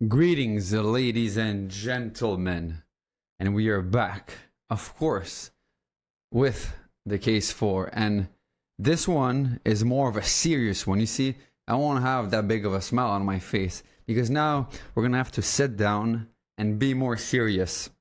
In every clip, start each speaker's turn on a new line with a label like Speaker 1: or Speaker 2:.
Speaker 1: Greetings, ladies and gentlemen, and we are back, of course, with the case 4. And this one is more of a serious one. You see, I won't have that big of a smile on my face because now we're gonna have to sit down and be more serious.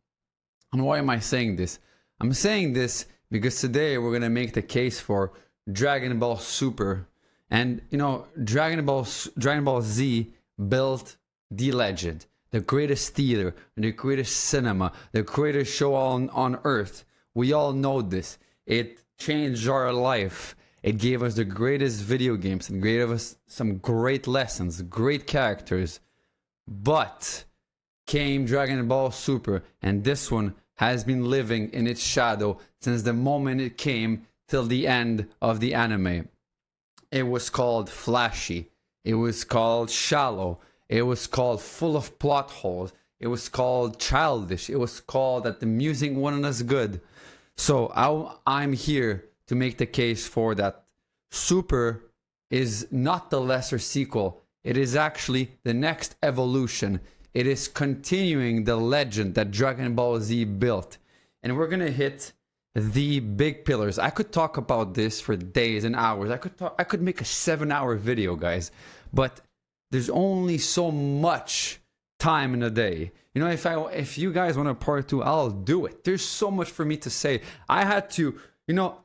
Speaker 1: And why am I saying this? I'm saying this because today we're gonna make the case for Dragon Ball Super. And you know, Dragon Ball Z built the legend, the greatest theater, the greatest cinema, the greatest show on earth. We all know this. It changed our life. It gave us the greatest video games and gave us some great lessons, great characters. But came Dragon Ball Super, and this one has been living in its shadow since the moment it came till the end of the anime. It was called flashy. It was called shallow. It was called full of plot holes. It was called childish. It was called that the music wasn't as good. So I'm here to make the case for that Super is not the lesser sequel. It is actually the next evolution. It is continuing the legend that Dragon Ball Z built. And we're going to hit the big pillars. I could talk about this for days and hours. I could make a 7-hour video, guys. But there's only so much time in a day. You know, if you guys want a part 2, I'll do it. There's so much for me to say. I had to, you know,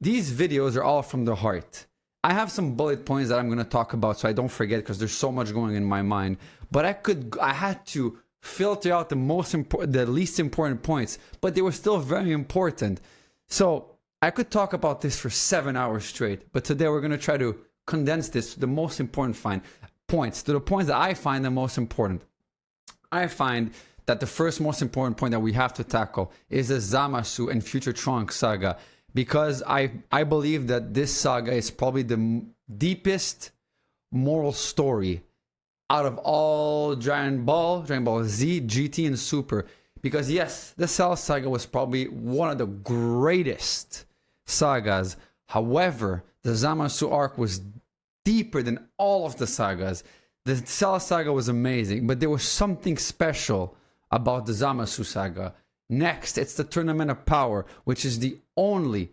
Speaker 1: these videos are all from the heart. I have some bullet points that I'm going to talk about so I don't forget because there's so much going in my mind. But I had to filter out the least important points, but they were still very important. So I could talk about this for 7 hours straight, but today we're going to try to condense this to the most important points, to the points that I find the most important. I find that the first most important point that we have to tackle is the Zamasu and Future Trunks saga, because I believe that this saga is probably the deepest moral story out of all Dragon Ball Z, GT, and Super. Because yes, the Cell saga was probably one of the greatest sagas. However, the Zamasu arc was deeper than all of the sagas. The Cell saga was amazing, but there was something special about the Zamasu saga. Next, it's the Tournament of Power, which is the only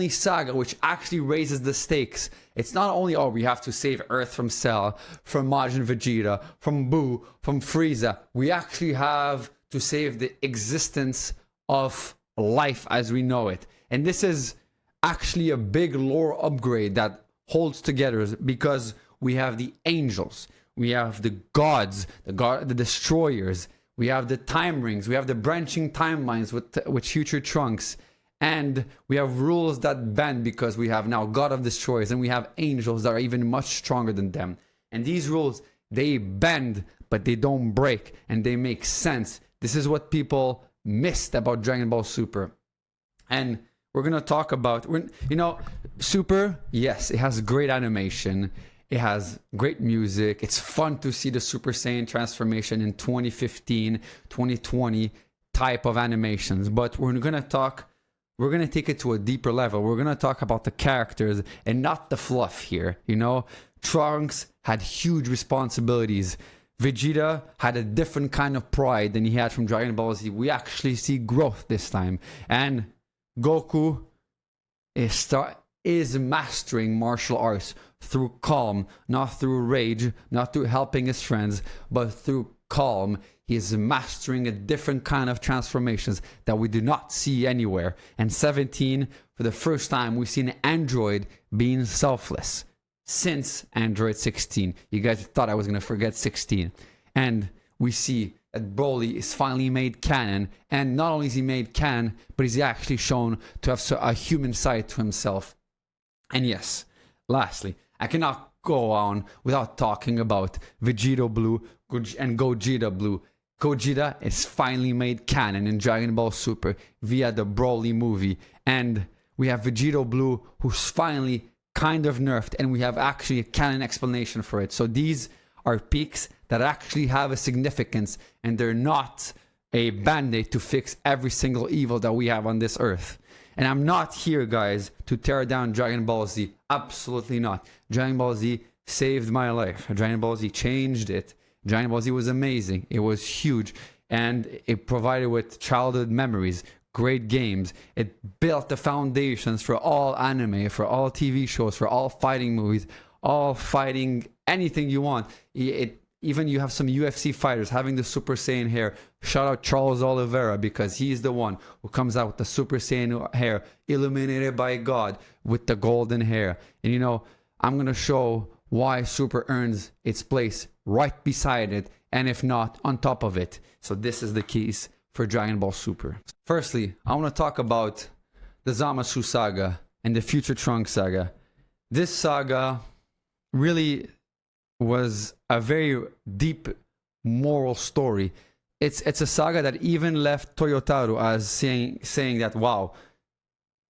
Speaker 1: saga which actually raises the stakes. It's not only, oh, we have to save Earth from Cell, from Majin Vegeta, from Buu, from Frieza. We actually have to save the existence of life as we know it. And this is actually a big lore upgrade that holds together because we have the angels, we have the gods, the destroyers, we have the time rings, we have the branching timelines with Future Trunks, and we have rules that bend because we have now God of Destroyers and we have angels that are even much stronger than them. And these rules, they bend, but they don't break, and they make sense. This is what people missed about Dragon Ball Super. And we're going to talk about, you know, Super, yes, it has great animation. It has great music. It's fun to see the Super Saiyan transformation in 2015, 2020 type of animations. But we're going to take it to a deeper level. We're going to talk about the characters and not the fluff here. You know, Trunks had huge responsibilities. Vegeta had a different kind of pride than he had from Dragon Ball Z. We actually see growth this time. And Goku is mastering martial arts through calm, not through rage, not through helping his friends, but through calm. He is mastering a different kind of transformations that we do not see anywhere. And 17, for the first time, we've seen an android being selfless since Android 16. You guys thought I was going to forget 16. And we see that Broly is finally made canon, and not only is he made canon, but he's actually shown to have a human side to himself. And yes, lastly, I cannot go on without talking about Vegito Blue and Gogeta Blue. Gogeta is finally made canon in Dragon Ball Super via the Broly movie, and we have Vegito Blue who's finally kind of nerfed, and we have actually a canon explanation for it. So these are peaks that actually have a significance, and they're not a band-aid to fix every single evil that we have on this earth. And I'm not here, guys, to tear down Dragon Ball Z. Absolutely not. Dragon Ball Z saved my life. Dragon Ball Z changed it. Dragon Ball Z was amazing. It was huge. And it provided with childhood memories, great games. It built the foundations for all anime, for all TV shows, for all fighting movies, all fighting, anything you want. Even you have some UFC fighters having the Super Saiyan hair. Shout out Charles Oliveira, because he's the one who comes out with the Super Saiyan hair, illuminated by God with the golden hair. And you know, I'm going to show why Super earns its place right beside it, and if not, on top of it. So this is the keys for Dragon Ball Super. Firstly, I want to talk about the Zamasu saga and the Future Trunks saga. This saga really was a very deep moral story. It's a saga that even left Toyotaro as saying that, wow,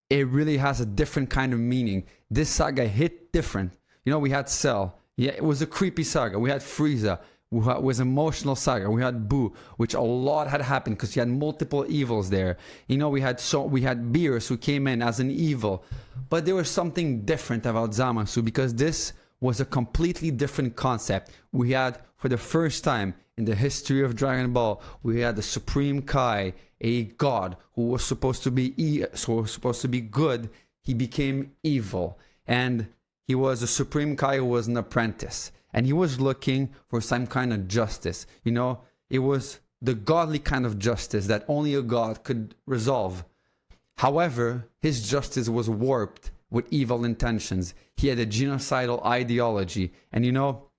Speaker 1: it really has a different kind of meaning. This saga hit different. You know, we had Cell. Yeah, it was a creepy saga. We had Frieza. It was emotional saga. We had Boo, which a lot had happened because you had multiple evils there. You know, we had Beerus, who came in as an evil. But there was something different about Zamasu, because this was a completely different concept. We had, for the first time in the history of Dragon Ball, we had the Supreme Kai, a god who was supposed to be good. He became evil, and he was a Supreme Kai who was an apprentice, and he was looking for some kind of justice. You know, it was the godly kind of justice that only a god could resolve. However, his justice was warped with evil intentions. He had a genocidal ideology. And you know,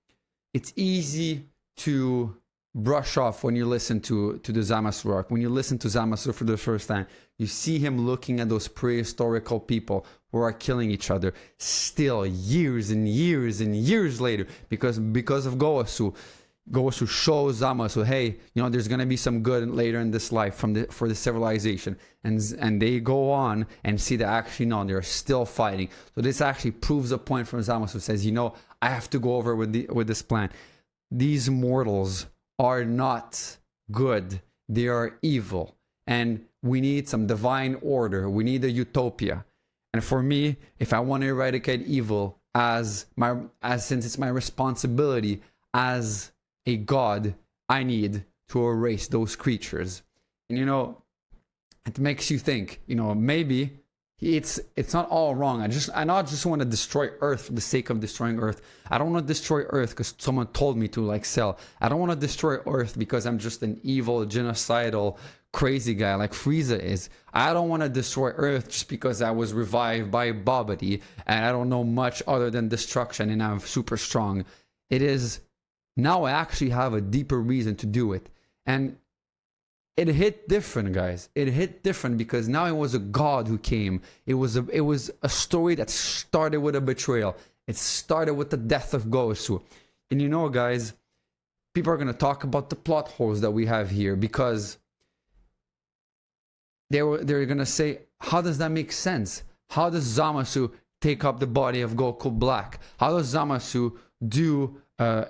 Speaker 1: it's easy to brush off when you listen to the Zamasu arc. When you listen to Zamasu for the first time, you see him looking at those prehistorical people who are killing each other still years and years and years later, because of Gowasu. Gowasu shows Zamasu, hey, you know, there's going to be some good later in this life for the civilization. And they go on and see that actually, no, they're still fighting. So this actually proves a point from Zamasu, says, you know, I have to go over with this plan. These mortals are not good. They are evil. And we need some divine order. We need a utopia. And for me, if I want to eradicate evil since it's my responsibility as a god, I need to erase those creatures. And you know, it makes you think, you know, maybe it's not all wrong. I not just want to destroy Earth for the sake of destroying Earth. I don't want to destroy Earth because someone told me to, like Cell. I don't want to destroy Earth because I'm just an evil, genocidal, crazy guy like Frieza is. I don't want to destroy Earth just because I was revived by Babidi and I don't know much other than destruction and I'm super strong. It is, now I actually have a deeper reason to do it. And it hit different, guys. It hit different because now it was a god who came. It was a story that started with a betrayal. It started with the death of Goku. And you know, guys, people are going to talk about the plot holes that we have here, because they're going to say, how does that make sense? How does Zamasu take up the body of Goku Black? How does Zamasu do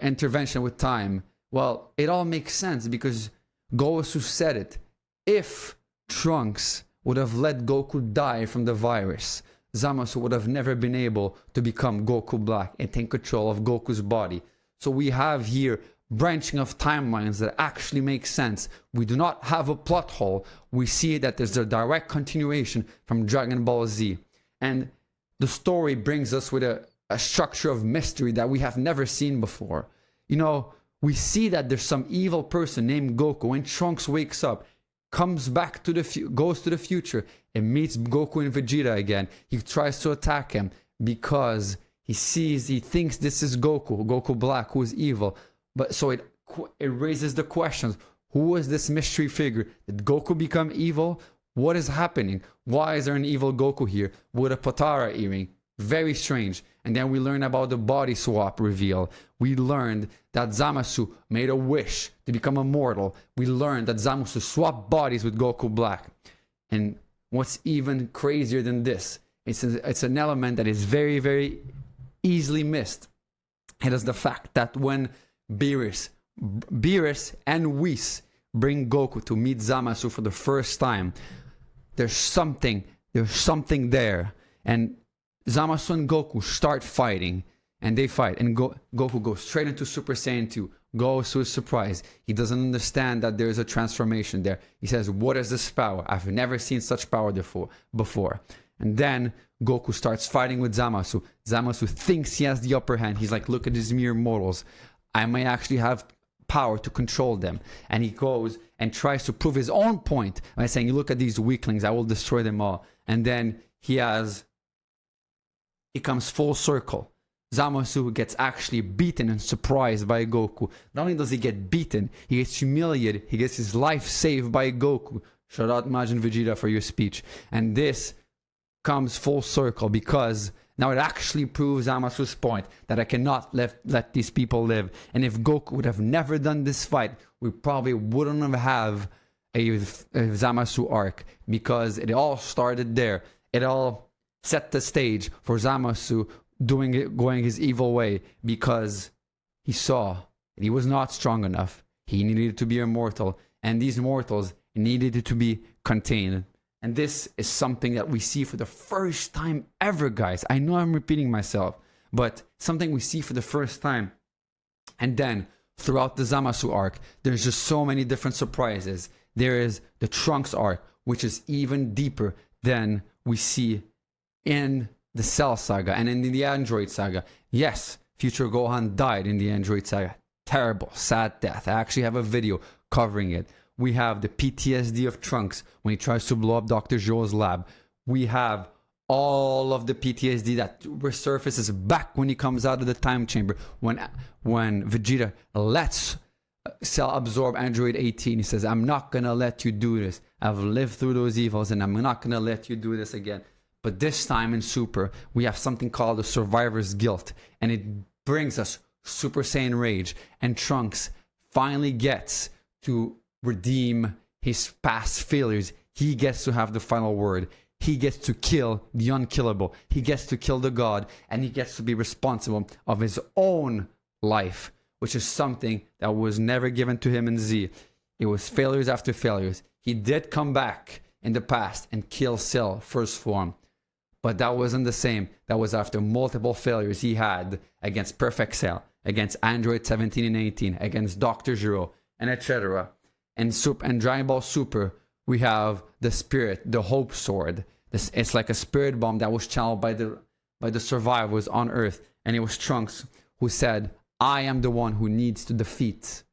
Speaker 1: intervention with time? Well, it all makes sense because Goku said it. If Trunks would have let Goku die from the virus, Zamasu would have never been able to become Goku Black and take control of Goku's body. So we have here branching of timelines that actually make sense. We do not have a plot hole. We see that there's a direct continuation from Dragon Ball Z. And the story brings us with a structure of mystery that we have never seen before. You know, we see that there's some evil person named Goku, and Trunks wakes up, comes back to goes to the future and meets Goku and Vegeta again. He tries to attack him because he thinks this is Goku Black, who is evil. But so it raises the questions: who is this mystery figure? Did Goku become evil? What is happening? Why is there an evil Goku here with a Potara earring? Very strange. And then we learn about the body swap reveal. We learned that Zamasu made a wish to become immortal. We learned that Zamasu swapped bodies with Goku Black. And what's even crazier than this, it's an element that is very, very easily missed. It is the fact that when Beerus and Whis bring Goku to meet Zamasu for the first time, there's something there. And Zamasu and Goku start fighting, and they fight, and Goku goes straight into Super Saiyan 2. Goku is surprised. He doesn't understand that there's a transformation there. He says, what is this power? I've never seen such power before. And then Goku starts fighting with Zamasu. Zamasu thinks he has the upper hand. He's like, look at these mere mortals. I may actually have power to control them. And he goes and tries to prove his own point by saying, look at these weaklings. I will destroy them all. And then he comes full circle. Zamasu gets actually beaten and surprised by Goku. Not only does he get beaten, he gets humiliated. He gets his life saved by Goku. Shout out Majin Vegeta for your speech. And this comes full circle because now it actually proves Zamasu's point that I cannot let these people live. And if Goku would have never done this fight, we probably wouldn't have a Zamasu arc, because it all started there. It all set the stage for Zamasu going his evil way, because he saw that he was not strong enough. He needed to be immortal, and these mortals needed to be contained. And this is something that we see for the first time ever, guys. I know I'm repeating myself, but something we see for the first time. And then throughout the Zamasu arc, there's just so many different surprises. There is the Trunks arc, which is even deeper than we see in the Cell Saga and in the Android Saga. Yes, Future Gohan died in the Android Saga. Terrible, sad death. I actually have a video covering it. We have the PTSD of Trunks when he tries to blow up Dr. Zhou's lab. We have all of the PTSD that resurfaces back when he comes out of the time chamber. When Vegeta lets Cell absorb Android 18, he says, I'm not going to let you do this. I've lived through those evils and I'm not going to let you do this again. But this time in Super, we have something called the Survivor's Guilt. And it brings us Super Saiyan Rage. And Trunks finally gets to redeem his past failures. He gets to have the final word. He gets to kill the unkillable. He gets to kill the god. And he gets to be responsible of his own life, which is something that was never given to him in Z. It was failures after failures. He did come back in the past and kill Cell first form. But that wasn't the same. That was after multiple failures he had against Perfect Cell, against Android 17 and 18, against Dr. Zero, and etc. And Dragon Ball Super, we have the Spirit, the Hope Sword. It's like a spirit bomb that was channeled by the survivors on Earth. And it was Trunks who said, I am the one who needs to defeat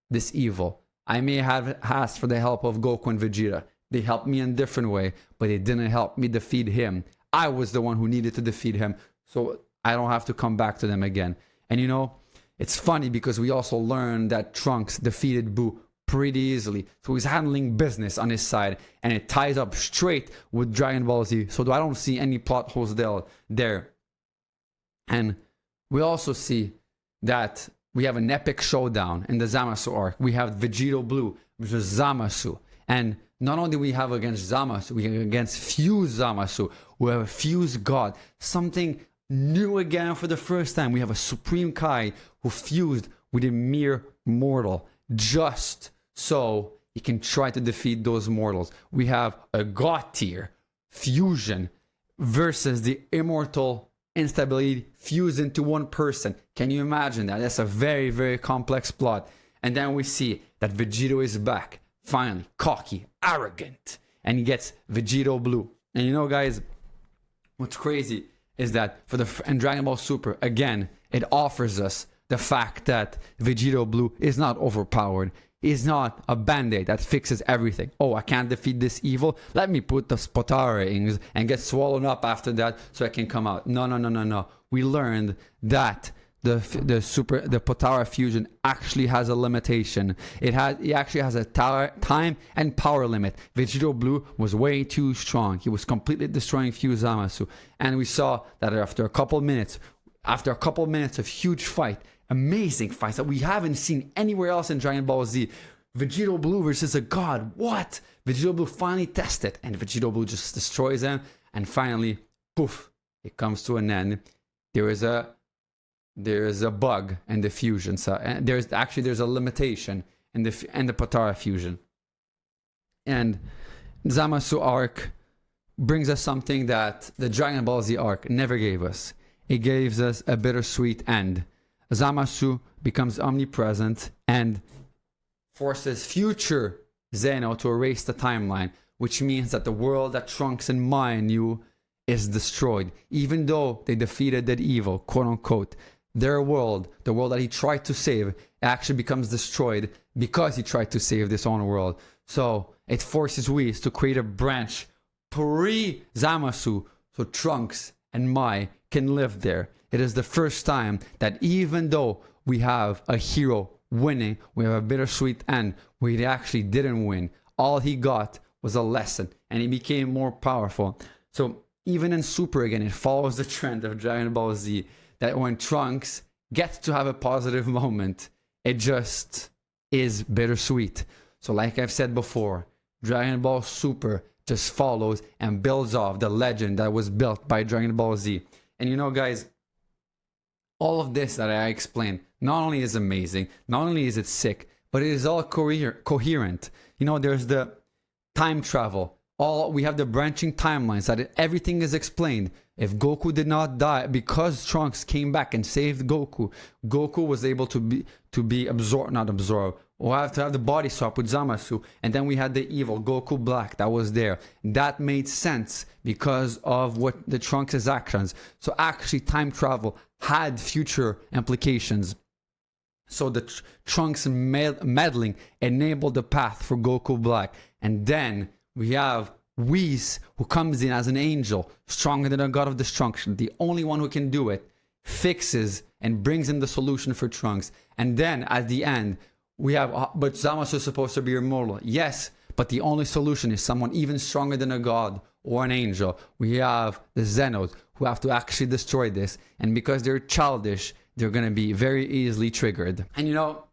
Speaker 1: this evil. I may have asked for the help of Goku and Vegeta. They helped me in a different way, but they didn't help me defeat him. I was the one who needed to defeat him, so I don't have to come back to them again. And you know, it's funny because we also learned that Trunks defeated Boo pretty easily. So he's handling business on his side, and it ties up straight with Dragon Ball Z. So I don't see any plot holes there. And we also see that we have an epic showdown in the Zamasu arc. We have Vegito Blue versus Zamasu. And not only do we have against Zamasu, we have against Fused Zamasu. We have a fused god. Something new again for the first time. We have a Supreme Kai who fused with a mere mortal, just so he can try to defeat those mortals. We have a god tier fusion versus the immortal instability fused into one person. Can you imagine that? That's a very, very complex plot. And then we see that Vegito is back. Finally, cocky, arrogant, and he gets Vegito Blue. And you know, guys, what's crazy is that in Dragon Ball Super, again, it offers us the fact that Vegito Blue is not overpowered. He's not a band-aid that fixes everything. Oh, I can't defeat this evil. Let me put the Potara rings and get swallowed up after that so I can come out. No. We learned that the Potara fusion actually has a limitation. It actually has a time and power limit. Vegito Blue was way too strong. He was completely destroying Fused Zamasu. And we saw that after a couple minutes of huge fight, amazing fights that we haven't seen anywhere else in Dragon Ball Z, Vegito Blue versus a god. What? Vegito Blue finally tested, and Vegito Blue just destroys them. And finally, poof, it comes to an end. There is a bug in the fusion. So there's a limitation in the Potara fusion. And Zamasu arc brings us something that the Dragon Ball Z arc never gave us. It gives us a bittersweet end. Zamasu becomes omnipresent and forces future Zeno to erase the timeline, which means that the world that Trunks and Mai knew is destroyed. Even though they defeated that evil, quote unquote, their world, the world that he tried to save, actually becomes destroyed because he tried to save this own world. So it forces Whis to create a branch pre-Zamasu so Trunks and Mai can live there. It is the first time that even though we have a hero winning, we have a bittersweet end where he actually didn't win. All he got was a lesson and he became more powerful. So even in Super again, it follows the trend of Dragon Ball Z that when Trunks gets to have a positive moment, it just is bittersweet. So like I've said before, Dragon Ball Super just follows and builds off the legend that was built by Dragon Ball Z. And you know, guys, all of this that I explained not only is amazing, not only is it sick, but it is all coherent. You know, there's the time travel. We have the branching timelines that everything is explained. If Goku did not die, because Trunks came back and saved Goku, Goku was able to be absorbed, not absorbed. We'll have to have the body swap with Zamasu. And then we had the evil Goku Black that was there. That made sense because of what the Trunks' actions. So actually time travel had future implications. So the Trunks meddling enabled the path for Goku Black. And then we have Whis, who comes in as an angel, stronger than a god of destruction, the only one who can do it, fixes and brings in the solution for Trunks. And then at the end, we have, but Zamasu is supposed to be immortal. Yes, but the only solution is someone even stronger than a god or an angel. We have the Zenos who have to actually destroy this. And because they're childish, they're going to be very easily triggered. And you know,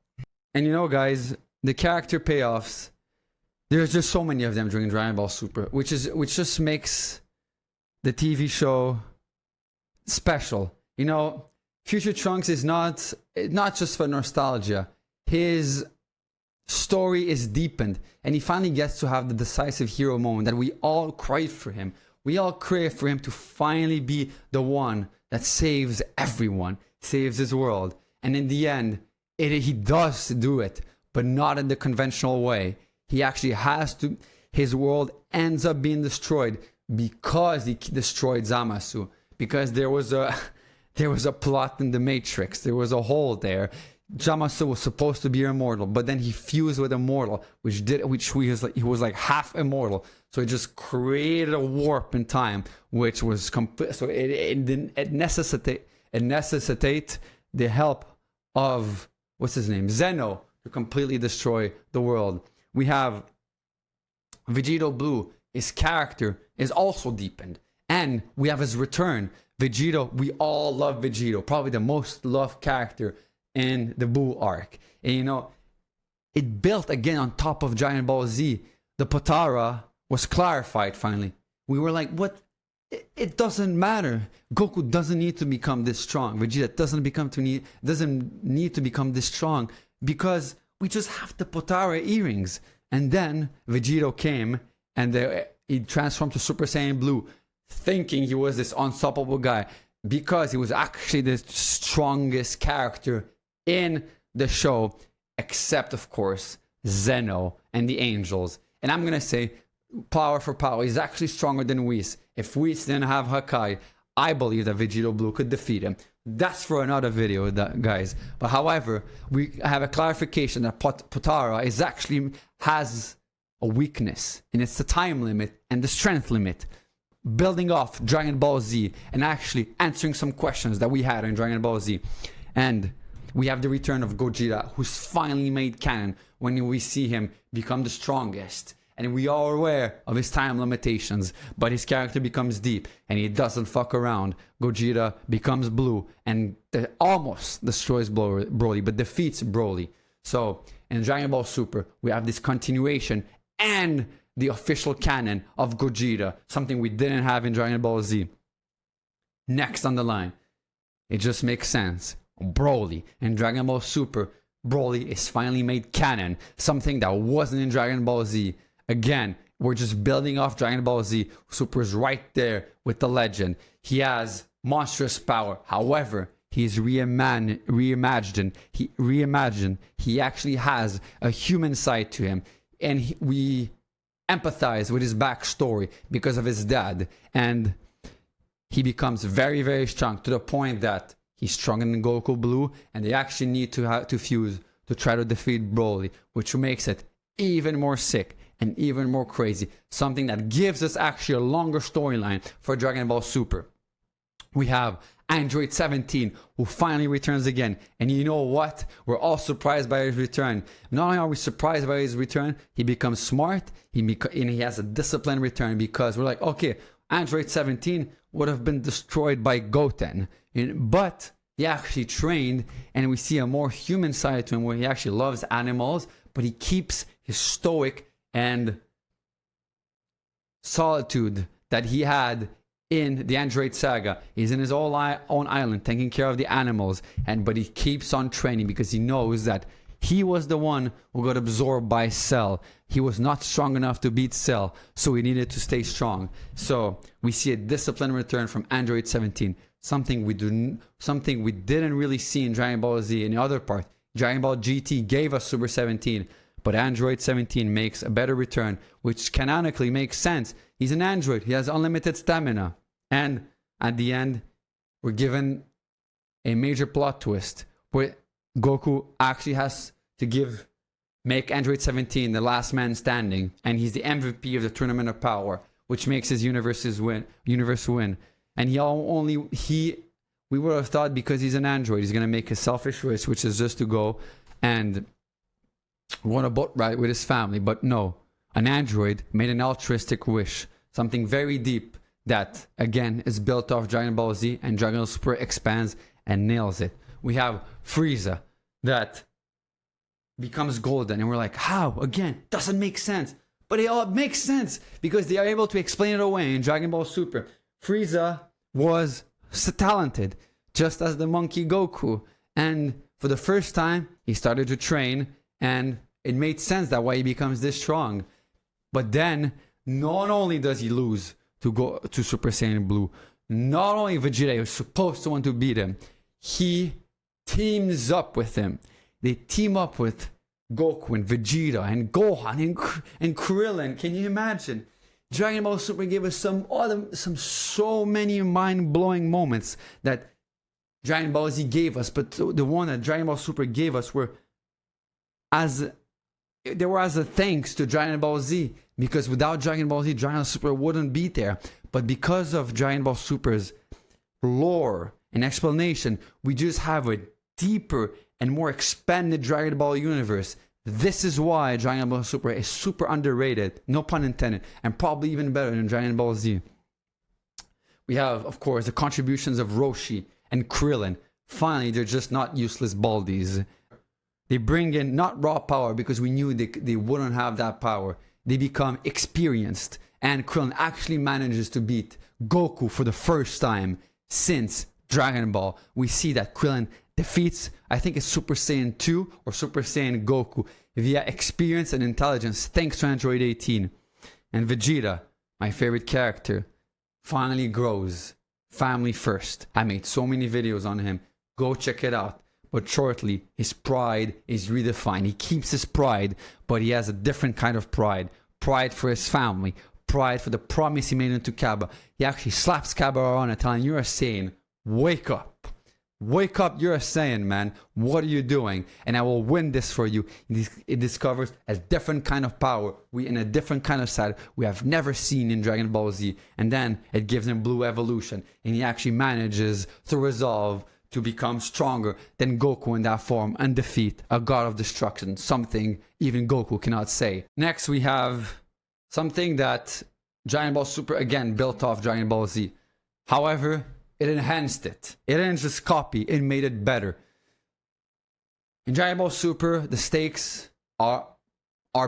Speaker 1: guys, the character payoffs, there's just so many of them during Dragon Ball Super, which just makes the TV show special. You know, Future Trunks is not just for nostalgia. His story is deepened, and he finally gets to have the decisive hero moment that we all crave for him. We all crave for him to finally be the one that saves everyone, saves his world. And in the end, he does do it, but not in the conventional way. He actually has to, his world ends up being destroyed because he destroyed Zamasu. Because there was a plot in the Matrix. There was a hole there. Zamasu was supposed to be immortal, but then he fused with immortal, he was like half immortal. So it just created a warp in time, which was complete. So it necessitate the help of what's his name, Zeno, to completely destroy the world. We have Vegito Blue. His character is also deepened, and we have his return. Vegito, we all love Vegito, probably the most loved character in the Buu arc. And you know, it built again on top of Dragon Ball Z. The Potara was clarified finally. We were like, what? It doesn't matter. Goku doesn't need to become this strong. Vegeta doesn't need to become this strong because we just have the Potara earrings. And then Vegito came and he transformed to Super Saiyan Blue, thinking he was this unstoppable guy because he was actually the strongest character in the show, except of course Zeno and the Angels. And I'm gonna say, power for power, he's actually stronger than Whis. If Whis didn't have Hakai, I believe that Vegito Blue could defeat him. That's for another video, guys. But however, we have a clarification that Potara has a weakness, and it's the time limit and the strength limit. Building off Dragon Ball Z and actually answering some questions that we had in Dragon Ball Z. And we have the return of Gogeta, who's finally made canon when we see him become the strongest. And we are aware of his time limitations, but his character becomes deep and he doesn't fuck around. Gogeta becomes blue and almost destroys Broly, but defeats Broly. So in Dragon Ball Super, we have this continuation and the official canon of Gogeta, something we didn't have in Dragon Ball Z. Next on the line, it just makes sense. Broly in Dragon Ball Super, Broly is finally made canon, something that wasn't in Dragon Ball Z. Again, we're just building off Dragon Ball Z. Super's right there with the legend. He has monstrous power. However, he's reimagined. He actually has a human side to him, and we empathize with his backstory because of his dad, and he becomes very, very strong to the point that he's stronger than Goku Blue, and they actually need to fuse to try to defeat Broly, which makes it even more sick and even more crazy. Something that gives us actually a longer storyline for Dragon Ball Super. We have Android 17, who finally returns again. And you know what? We're all surprised by his return. Not only are we surprised by his return, he becomes smart, and he has a disciplined return, because we're like, okay, Android 17 would have been destroyed by Goten. But he actually trained, and we see a more human side to him where he actually loves animals, but he keeps his stoic and solitude that he had in the Android saga. He's in his own island taking care of the animals, but he keeps on training because he knows that he was the one who got absorbed by Cell. He was not strong enough to beat Cell, so he needed to stay strong. So we see a disciplined return from Android 17, something we didn't really see in Dragon Ball Z in the other part. Dragon Ball GT gave us Super 17, but Android 17 makes a better return, which canonically makes sense. He's an android, he has unlimited stamina. And at the end, we're given a major plot twist where Goku actually has to make Android 17 the last man standing, and he's the MVP of the Tournament of Power, which makes his universe win. And we would have thought because he's an android, he's gonna make a selfish wish, which is just to go and want a boat ride with his family. But no, an android made an altruistic wish, something very deep that again is built off Dragon Ball Z, and Dragon Ball Super expands and nails it. We have Frieza that becomes golden, and we're like, how? Again, doesn't make sense. But it all makes sense because they are able to explain it away in Dragon Ball Super. Frieza was talented, just as the monkey Goku. And for the first time, he started to train, and it made sense that why he becomes this strong. But then, not only does he lose to go to Super Saiyan Blue, not only Vegeta was supposed to want to beat him, he teams up with him. They team up with Goku and Vegeta and Gohan and Krillin. Can you imagine? Dragon Ball Super gave us so many mind-blowing moments that Dragon Ball Z gave us, but the one that Dragon Ball Super gave us were as a thanks to Dragon Ball Z, because without Dragon Ball Z, Dragon Ball Super wouldn't be there. But because of Dragon Ball Super's lore and explanation, we just have a deeper and more expanded Dragon Ball universe. This is why Dragon Ball Super is super underrated, no pun intended, and probably even better than Dragon Ball Z. We have, of course, the contributions of Roshi and Krillin. Finally, they're just not useless baldies. They bring in not raw power, because we knew they wouldn't have that power. They become experienced, and Krillin actually manages to beat Goku for the first time since Dragon Ball. We see that Krillin defeats, I think it's Super Saiyan 2 or Super Saiyan Goku, via experience and intelligence, thanks to Android 18. And Vegeta, my favorite character, finally grows. Family first. I made so many videos on him. Go check it out. But shortly, his pride is redefined. He keeps his pride, but he has a different kind of pride. Pride for his family. Pride for the promise he made to Kaba. He actually slaps Kaba around and telling, "You're a Saiyan. Wake up. Wake up, you're a Saiyan, man. What are you doing? And I will win this for you." It discovers a different kind of power. In a different kind of side we have never seen in Dragon Ball Z. And then it gives him Blue Evolution. And he actually manages to resolve to become stronger than Goku in that form and defeat a god of destruction. Something even Goku cannot say. Next we have something that Dragon Ball Super again built off Dragon Ball Z. However, it enhanced it. It didn't just copy, it made it better. In Dragon Ball Super, the stakes are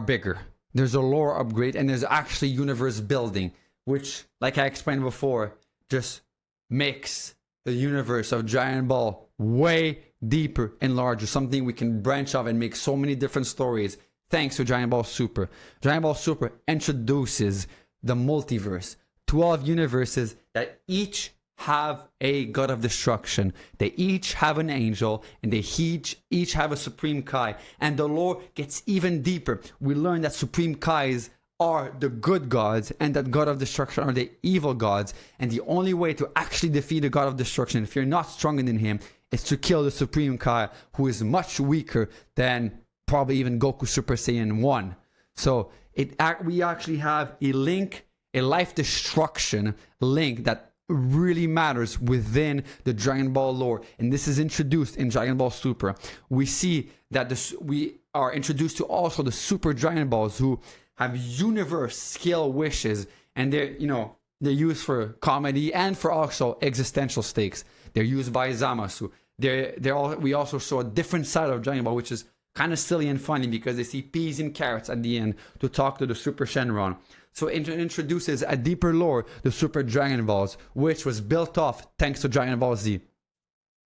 Speaker 1: bigger. There's a lore upgrade, and there's actually universe building, which, like I explained before, just makes the universe of Dragon Ball way deeper and larger. Something we can branch off and make so many different stories thanks to Dragon Ball Super. Dragon Ball Super introduces the multiverse. 12 universes that each have a god of destruction. They each have an angel, and they each have a supreme Kai. And the lore gets even deeper. We learn that supreme Kais are the good gods, and that god of destruction are the evil gods. And the only way to actually defeat the god of destruction, if you're not stronger than him, is to kill the supreme Kai, who is much weaker than probably even Goku Super Saiyan 1. So we actually have a link, a life destruction link that really matters within the Dragon Ball lore, and this is introduced in Dragon Ball Super. We see that we are introduced to also the Super Dragon Balls, who have universe scale wishes, and they're used for comedy and for also existential stakes. They're used by Zamasu. We also saw a different side of Dragon Ball, which is kind of silly and funny, because they see peas and carrots at the end to talk to the Super Shenron. So it introduces a deeper lore, the Super Dragon Balls, which was built off thanks to Dragon Ball Z.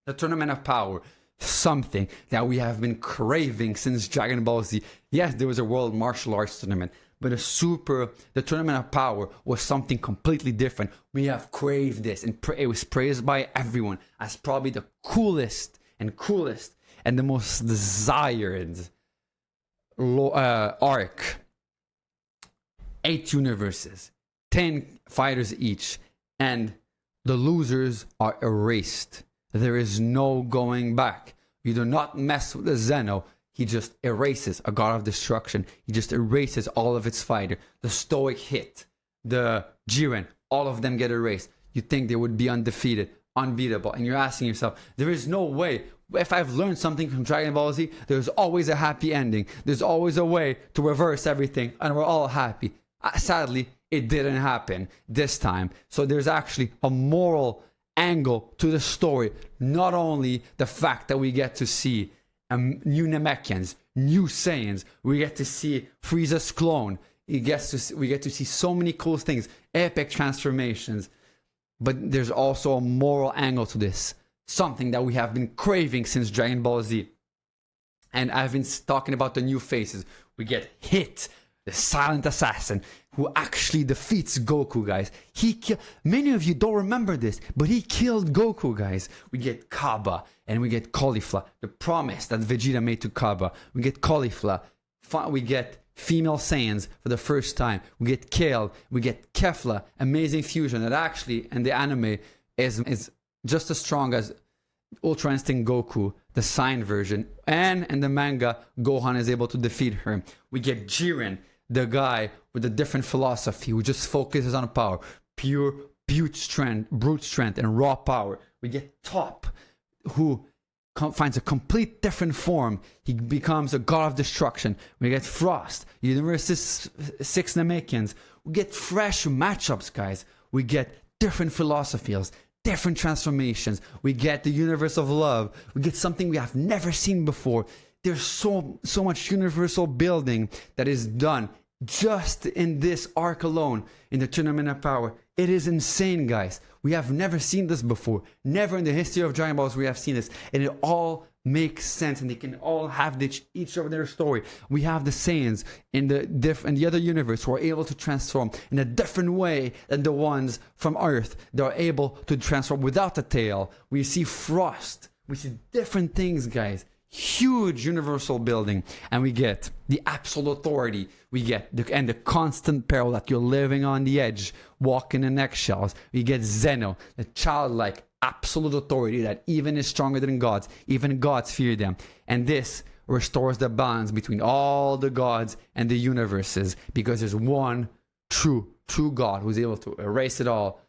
Speaker 1: The Tournament of Power, something that we have been craving since Dragon Ball Z. Yes, there was a World Martial Arts Tournament, but the Tournament of Power was something completely different. We have craved this, and it was praised by everyone as probably the coolest and the most desired arc. 8 universes, 10 fighters each, and the losers are erased. There is no going back. You do not mess with the Zeno. He just erases a god of destruction. He just erases all of its fighters. The Stoic Hit, the Jiren, all of them get erased. You think they would be undefeated, unbeatable, and you're asking yourself, there is no way. If I've learned something from Dragon Ball Z, there's always a happy ending. There's always a way to reverse everything, and we're all happy. Sadly, it didn't happen this time. So there's actually a moral angle to the story. Not only the fact that we get to see new Namekians, new Saiyans, we get to see Frieza's clone. We get to see so many cool things, epic transformations. But there's also a moral angle to this. Something that we have been craving since Dragon Ball Z. And I've been talking about the new faces. We get Hit, the silent assassin, who actually defeats Goku, guys. Many of you don't remember this, but he killed Goku, guys. We get Kaba, and we get Caulifla, the promise that Vegeta made to Kaba. We get Caulifla. We get female Saiyans for the first time. We get Kale. We get Kefla, amazing fusion that actually, in the anime, is just as strong as Ultra Instinct Goku, the Saiyan version. And in the manga, Gohan is able to defeat her. We get Jiren, the guy with a different philosophy who just focuses on power, pure brute strength, and raw power. We get Top, who finds a complete different form. He becomes a god of destruction. We get Frost, Universe's 6 Namekians. We get fresh matchups, guys. We get different philosophies, different transformations. We get the universe of love. We get something we have never seen before. There's so much universal building that is done just in this arc alone, in the Tournament of Power. It is insane, guys. We have never seen this before. Never in the history of Dragon Balls we have seen this. And it all makes sense, and they can all have each of their story. We have the Saiyans in the other universe who are able to transform in a different way than the ones from Earth. They are able to transform without a tail. We see Frost. We see different things, guys. Huge universal building, and we get the absolute authority. We get the constant peril that you're living on the edge, walking in eggshells. We get Zeno, the childlike absolute authority that even is stronger than gods. Even gods fear them. And this restores the balance between all the gods and the universes, because there's one true God who's able to erase it all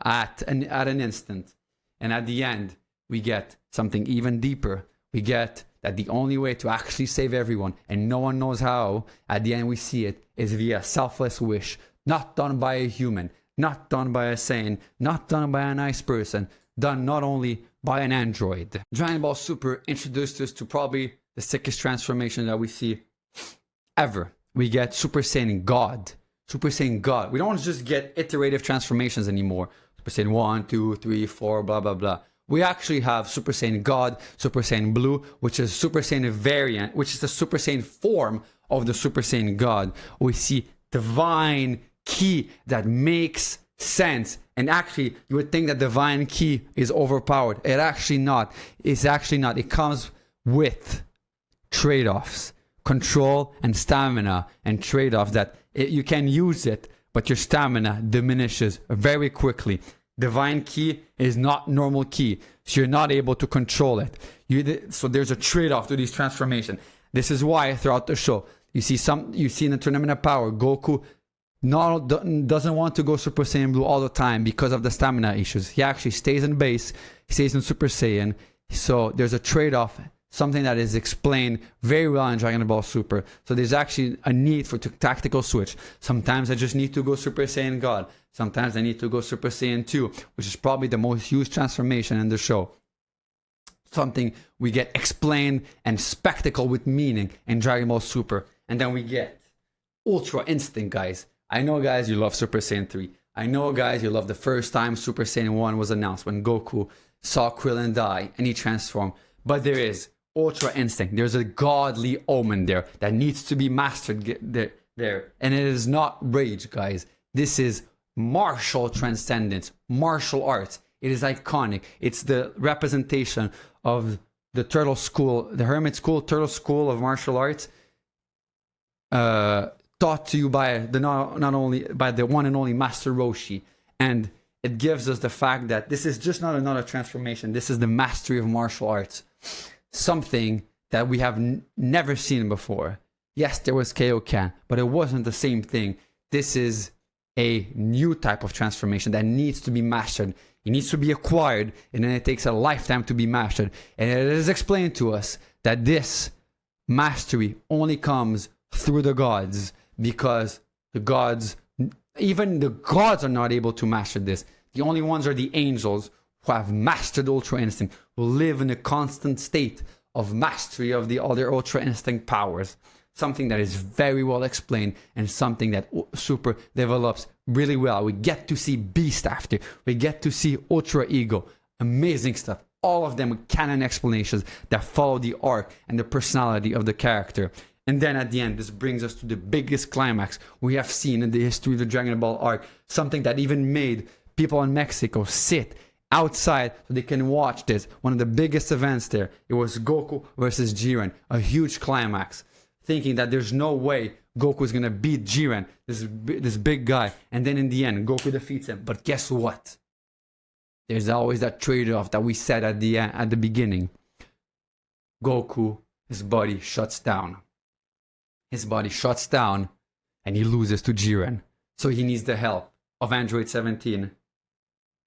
Speaker 1: at an instant. And at the end, we get something even deeper. We get that the only way to actually save everyone, and no one knows how, at the end we see it, is via selfless wish, not done by a human, not done by a Saiyan, not done by a nice person, done not only by an android. Dragon Ball Super introduced us to probably the sickest transformation that we see ever. We get Super Saiyan God. Super Saiyan God. We don't just get iterative transformations anymore. Super Saiyan 1, 2, 3, 4, blah, blah, blah. We actually have Super Saiyan God, Super Saiyan Blue, which is Super Saiyan variant, which is the Super Saiyan form of the Super Saiyan God. We see divine ki that makes sense And actually, you would think that divine ki is overpowered. It's actually not. It comes with trade-offs, control and stamina, and trade-offs that you can use it, but your stamina diminishes very quickly. Divine ki is not normal ki, so you're not able to control it. So there's a trade-off to these transformations. This is why throughout the show you see in the Tournament of Power, Goku doesn't want to go Super Saiyan Blue all the time because of the stamina issues. He actually stays in base, he stays in Super Saiyan. So there's a trade-off, something that is explained very well in Dragon Ball Super. So there's actually a need for tactical switch. Sometimes I just need to go Super Saiyan God. Sometimes I need to go Super Saiyan 2, which is probably the most used transformation in the show. Something we get explained and spectacle with meaning in Dragon Ball Super. And then we get Ultra Instinct, guys. I know, guys, you love Super Saiyan 3. I know, guys, you love the first time Super Saiyan 1 was announced when Goku saw Krillin die and he transformed. But there is Ultra Instinct. There's a godly omen there that needs to be mastered there. And it is not rage, guys. This is martial transcendence, martial arts. It is iconic. It's the representation of the turtle school, the hermit school, turtle school of martial arts, taught to you by not only by the one and only Master Roshi. And it gives us the fact that this is just not another transformation. This is the mastery of martial arts, something that we have never seen before. Yes, there was Kaioken, but it wasn't the same thing. This is a new type of transformation that needs to be mastered. It needs to be acquired, and then it takes a lifetime to be mastered. And it is explained to us that this mastery only comes through the gods, because the gods, even the gods are not able to master this. The only ones are the angels who have mastered Ultra Instinct, who live in a constant state of mastery of the other Ultra Instinct powers. Something that is very well explained and something that Super develops really well. We get to see Beast after. We get to see Ultra Ego. Amazing stuff. All of them with canon explanations that follow the arc and the personality of the character. And then at the end, this brings us to the biggest climax we have seen in the history of the Dragon Ball arc. Something that even made people in Mexico sit outside so they can watch this. One of the biggest events there. It was Goku versus Jiren. A huge climax. Thinking that there's no way Goku is going to beat Jiren, this big guy. And then in the end, Goku defeats him. But guess what? There's always that trade-off that we said at the beginning. Goku, his body shuts down. His body shuts down and he loses to Jiren. So he needs the help of Android 17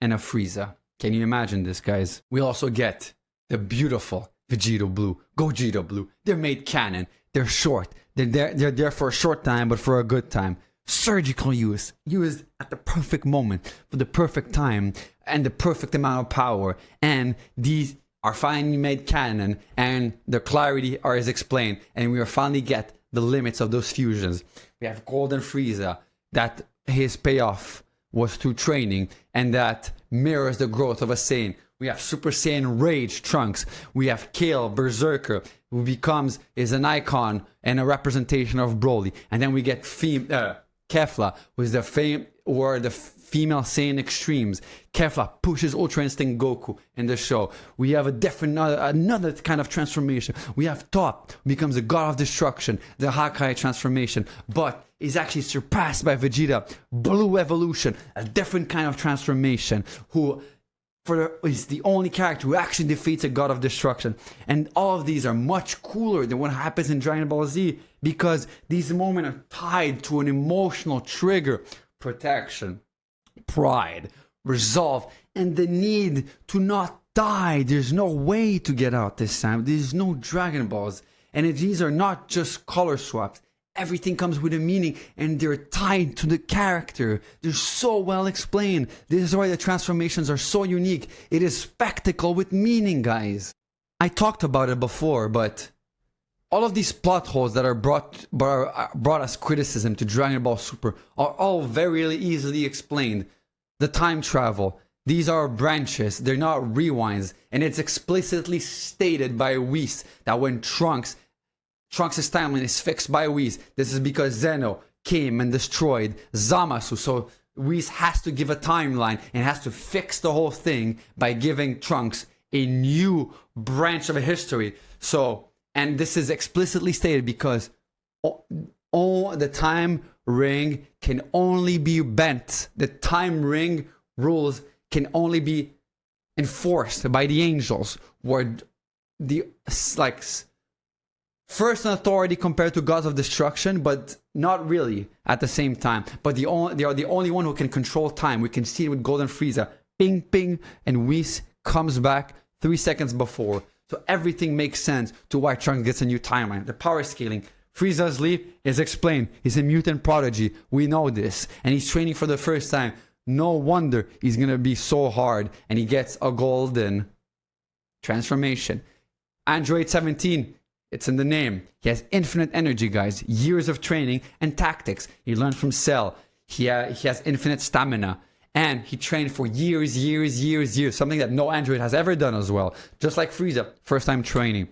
Speaker 1: and of Frieza. Can you imagine this, guys? We also get the beautiful Vegito Blue, Gogeta Blue. They're made canon. They're short. They're there for a short time, but for a good time. Surgical use. Used at the perfect moment, for the perfect time, and the perfect amount of power. And these are finally made canon, and the clarity is explained. And we are finally get the limits of those fusions. We have Golden Frieza, that his payoff was through training, and that mirrors the growth of a Saiyan. We have Super Saiyan Rage Trunks. We have Kale Berserker, who is an icon and a representation of Broly. And then we get Kefla, who is the female Saiyan extremes. Kefla pushes Ultra Instinct Goku in the show. We have another kind of transformation. We have Top, who becomes a god of destruction, the Hakai transformation, but is actually surpassed by Vegeta. Blue Evolution, a different kind of transformation, who is the only character who actually defeats a god of destruction. And all of these are much cooler than what happens in Dragon Ball Z, because these moments are tied to an emotional trigger: protection, pride, resolve, and the need to not die. There's no way to get out this time. There's no Dragon Balls. And these are not just color swaps. Everything comes with a meaning, and they're tied to the character. They're so well explained. This is why the transformations are so unique. It is spectacle with meaning, guys. I talked about it before, but all of these plot holes that are brought as criticism to Dragon Ball Super are all very easily explained. The time travel. These are branches. They're not rewinds. And it's explicitly stated by Whis that when Trunks' timeline is fixed by Whis, this is because Zeno came and destroyed Zamasu. So Whis has to give a timeline and has to fix the whole thing by giving Trunks a new branch of a history. So, and this is explicitly stated because all the time ring can only be bent. The time ring rules can only be enforced by the angels, where the like first in authority compared to gods of destruction, but not really at the same time. But they are the only one who can control time. We can see it with Golden Frieza. Ping, ping, and Whis comes back 3 seconds before. So everything makes sense to why Trunks gets a new timeline. The power scaling. Frieza's leap is explained. He's a mutant prodigy. We know this. And he's training for the first time. No wonder he's going to be so hard. And he gets a golden transformation. Android 17. It's in the name. He has infinite energy, guys. Years of training and tactics. He learned from Cell. He has infinite stamina. And he trained for years. Something that no android has ever done as well. Just like Frieza, first time training.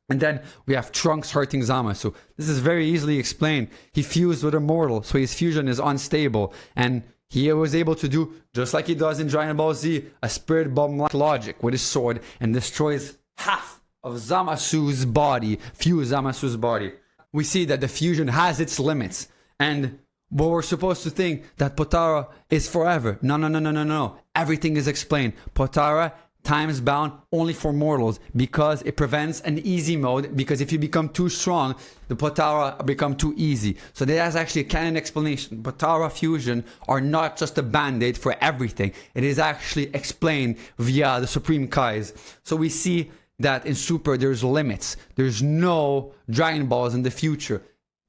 Speaker 1: And then we have Trunks hurting Zamasu. This is very easily explained. He fused with a mortal, so his fusion is unstable. And he was able to do, just like he does in Dragon Ball Z, a spirit bomb-like logic with his sword and destroys half of Zamasu's body, fuse Zamasu's body. We see that the fusion has its limits. And but we're supposed to think that Potara is forever. No. Everything is explained. Potara, time's bound only for mortals because it prevents an easy mode, because if you become too strong, the Potara become too easy. So there's actually a canon explanation. Potara fusion are not just a band-aid for everything. It is actually explained via the Supreme Kais. So we see that in Super there's limits. There's no Dragon Balls in the future.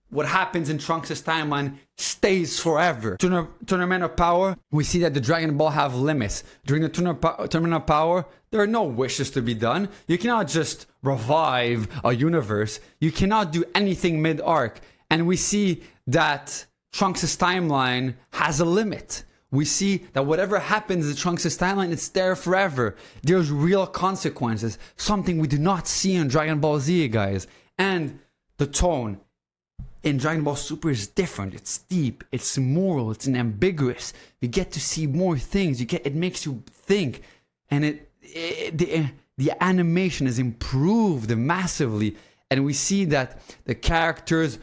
Speaker 1: What happens in Trunks' timeline stays forever. Tournament of Power, we see that the Dragon Ball have limits. During the Tournament of Power, there are no wishes to be done. You cannot just revive a universe. You cannot do anything mid-arc. And we see that Trunks' timeline has a limit. We see that whatever happens in Trunks' timeline, it's there forever. There's real consequences. Something we do not see in Dragon Ball Z, guys. And the tone in Dragon Ball Super is different. It's deep, it's moral, it's ambiguous. You get to see more things. It makes you think, and the animation is improved massively. And we see that the characters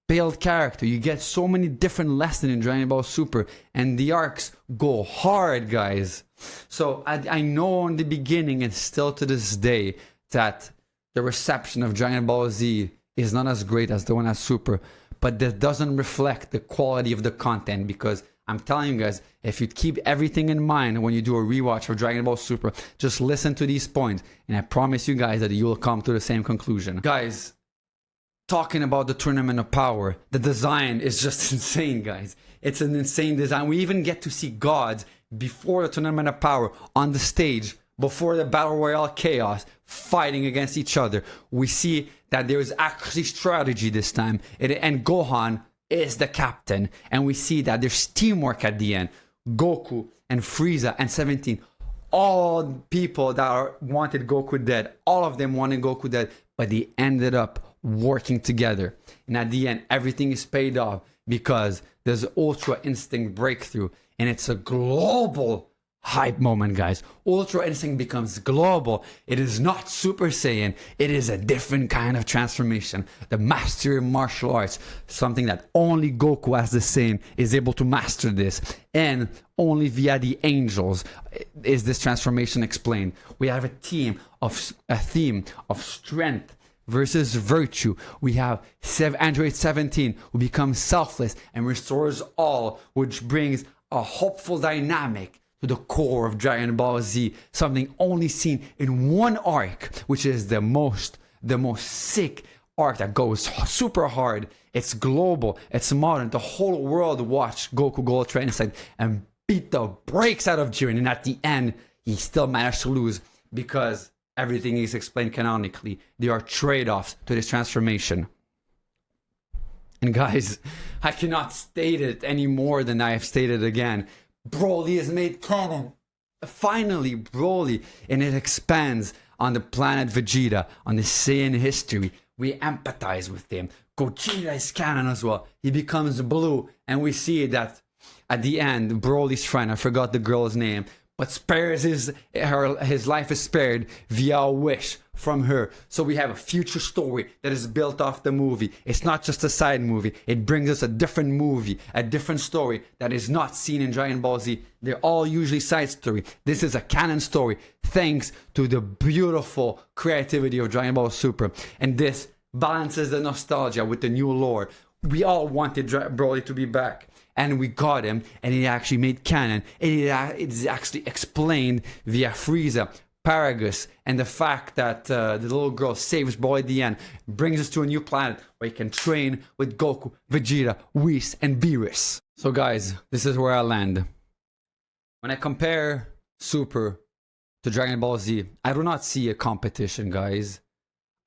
Speaker 1: build character. You get so many different lessons in Dragon Ball Super, and the arcs go hard, guys. So I know in the beginning and still to this day that the reception of Dragon Ball Z is not as great as the one at Super, but that doesn't reflect the quality of the content, because I'm telling you guys, if you keep everything in mind when you do a rewatch of Dragon Ball Super, just listen to these points, and I promise you guys that you will come to the same conclusion. Guys, talking about the Tournament of Power, the design is just insane, guys. It's an insane design. We even get to see gods before the Tournament of Power on the stage, before the Battle Royale chaos, fighting against each other. We see that there is actually strategy this time, and Gohan is the captain, and we see that there's teamwork at the end. Goku and Frieza and 17, all people that wanted Goku dead, all of them wanted Goku dead, but they ended up working together. And at the end, everything is paid off because there's Ultra Instinct breakthrough, and it's a global hype moment, guys. Ultra Instinct becomes global. It is not Super Saiyan. It is a different kind of transformation. The mastery of martial arts, something that only Goku as the Saiyan is able to master this, and only via the angels is this transformation explained. We have a theme of strength versus virtue. We have Android 17 who becomes selfless and restores all, which brings a hopeful dynamic to the core of Dragon Ball Z, something only seen in one arc, which is the most sick arc that goes super hard. It's global, it's modern. The whole world watched Goku go Ultra Instinct and beat the brakes out of Jiren, and at the end, he still managed to lose because everything is explained canonically. There are trade-offs to this transformation. And guys, I cannot state it any more than I have stated again. Broly is made canon. Finally, Broly. And it expands on the planet Vegeta, on the Saiyan history. We empathize with him. Gogeta is canon as well. He becomes blue, and we see that at the end, Broly's friend, I forgot the girl's name, but spares his life is spared via a wish from her. So we have a future story that is built off the movie. It's not just a side movie. It brings us a different movie, a different story that is not seen in Dragon Ball Z. They're all usually side story. This is a canon story thanks to the beautiful creativity of Dragon Ball Super. And this balances the nostalgia with the new lore. We all wanted Broly to be back. And we got him, and it actually made canon. It is actually explained via Frieza, Paragus, and the fact that the little girl saves Broly at the end, brings us to a new planet where he can train with Goku, Vegeta, Whis, and Beerus. So guys, this is where I land. When I compare Super to Dragon Ball Z, I do not see a competition, guys.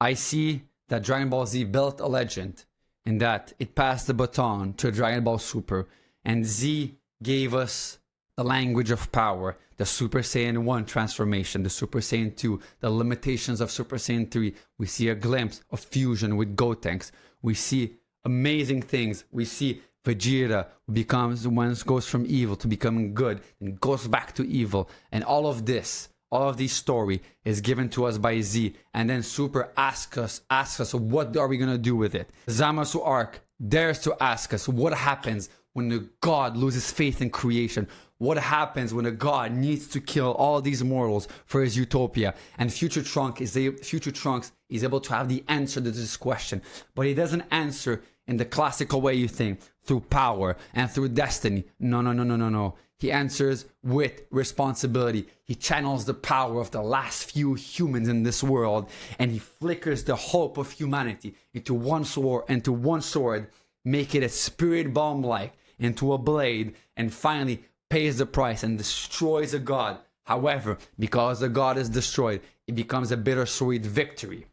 Speaker 1: I see that Dragon Ball Z built a legend, in that it passed the baton to Dragon Ball Super, and Z gave us the language of power, the Super Saiyan 1 transformation, the Super Saiyan 2, the limitations of Super Saiyan 3. We see a glimpse of fusion with Gotenks. We see amazing things. We see Vegeta goes from evil to becoming good and goes back to evil. And all of this, all of this story is given to us by Z, and then Super asks us what are we gonna do with it. Zamasu arc dares to ask us what happens when the god loses faith in creation. What happens when a god needs to kill all these mortals for his utopia? And Future Trunks is able to have the answer to this question, but he doesn't answer in the classical way you think, through power and through destiny. No. He answers with responsibility. He channels the power of the last few humans in this world, and he flickers the hope of humanity into one sword, make it a spirit bomb-like into a blade, and finally pays the price and destroys a god. However, because the god is destroyed, it becomes a bittersweet victory.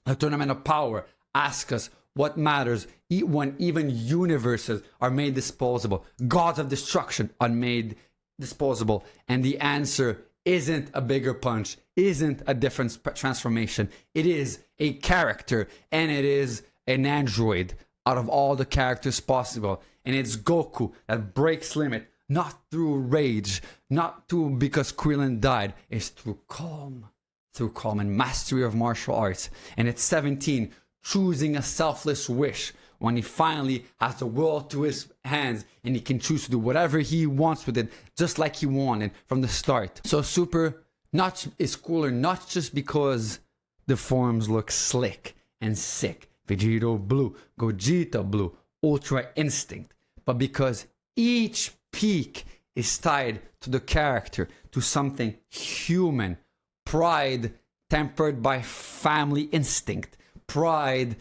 Speaker 1: The Tournament of Power asks us what matters when even universes are made disposable, gods of destruction are made disposable, and the answer isn't a bigger punch, isn't a different transformation. It is a character, and it is an android out of all the characters possible, and it's Goku that breaks limit, not through rage, not because Krillin died, it's through calm and mastery of martial arts. And at 17, choosing a selfless wish when he finally has the world to his hands and he can choose to do whatever he wants with it, just like he wanted from the start. So Super is cooler not just because the forms look slick and sick, Vegito blue, Gogeta blue, Ultra Instinct, but because each peak is tied to the character, to something human, pride tempered by family instinct, pride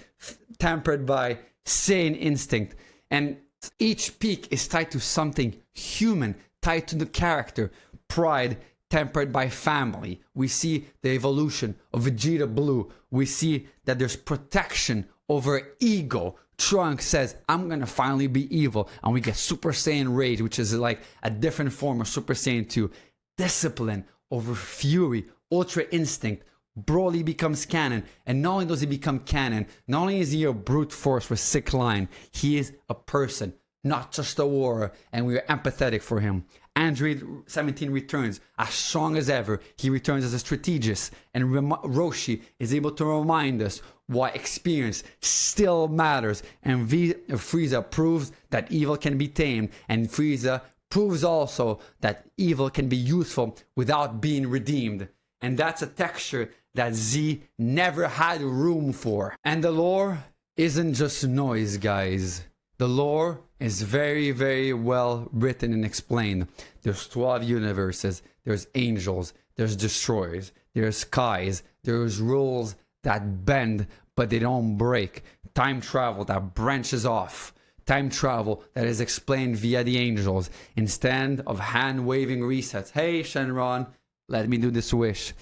Speaker 1: tempered by sane instinct, and each peak is tied to something human, tied to the character, pride tempered by family. We see the evolution of Vegeta Blue. We see that there's protection over ego. Trunks says, I'm gonna finally be evil, and we get Super Saiyan Rage, which is like a different form of Super Saiyan 2. Discipline over fury, Ultra Instinct. Broly becomes canon, and not only does he become canon, not only is he a brute force with sick line, he is a person, not just a warrior, and we are empathetic for him. Android 17 returns as strong as ever. He returns as a strategist, and Roshi is able to remind us why experience still matters, and Frieza proves that evil can be tamed, and Frieza proves also that evil can be useful without being redeemed. And that's a texture that Z never had room for. And the lore isn't just noise, guys. The lore is very, very well written and explained. There's 12 universes, there's angels, there's destroyers, there's skies, there's rules that bend but they don't break. Time travel that branches off. Time travel that is explained via the angels instead of hand-waving resets. Hey, Shenron, let me do this wish.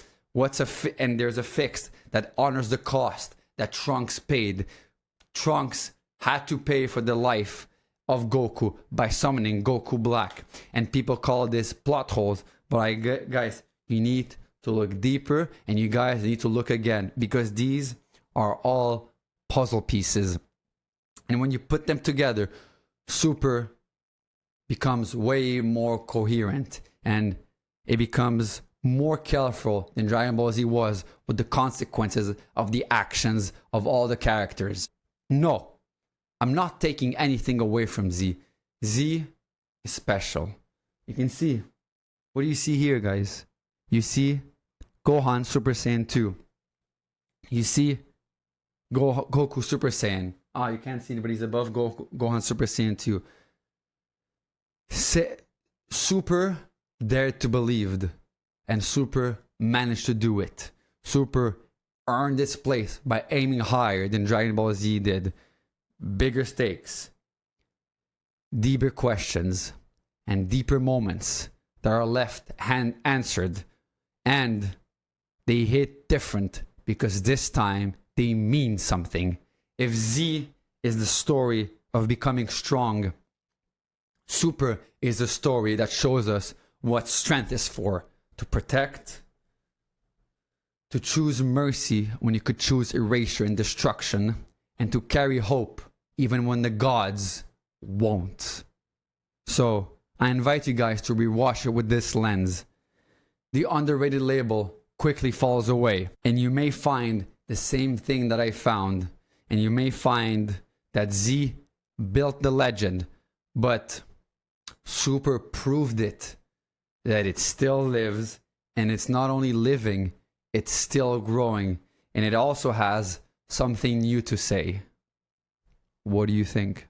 Speaker 1: And there's a fix that honors the cost that Trunks paid. Trunks had to pay for the life of Goku by summoning Goku Black. And people call this plot holes. But guys, you need to look deeper, and you guys need to look again, because these are all puzzle pieces. And when you put them together, Super becomes way more coherent, and it becomes more careful than Dragon Ball Z was with the consequences of the actions of all the characters. No, I'm not taking anything away from Z. Z is special. You can see. What do you see here, guys? You see Gohan Super Saiyan 2. You see Goku Super Saiyan. Ah, you can't see it, but he's above Gohan Super Saiyan 2. Super dared to believe, and Super managed to do it. Super earned its place by aiming higher than Dragon Ball Z did. Bigger stakes, deeper questions, and deeper moments that are left answered, and they hit different because this time they mean something. If Z is the story of becoming strong, Super is the story that shows us what strength is for: to protect, to choose mercy when you could choose erasure and destruction, and to carry hope even when the gods won't. So I invite you guys to rewatch it with this lens. The underrated label quickly falls away, and you may find the same thing that I found, and you may find that Z built the legend, but Super proved it, that it still lives, and it's not only living, it's still growing, and it also has something new to say. What do you think?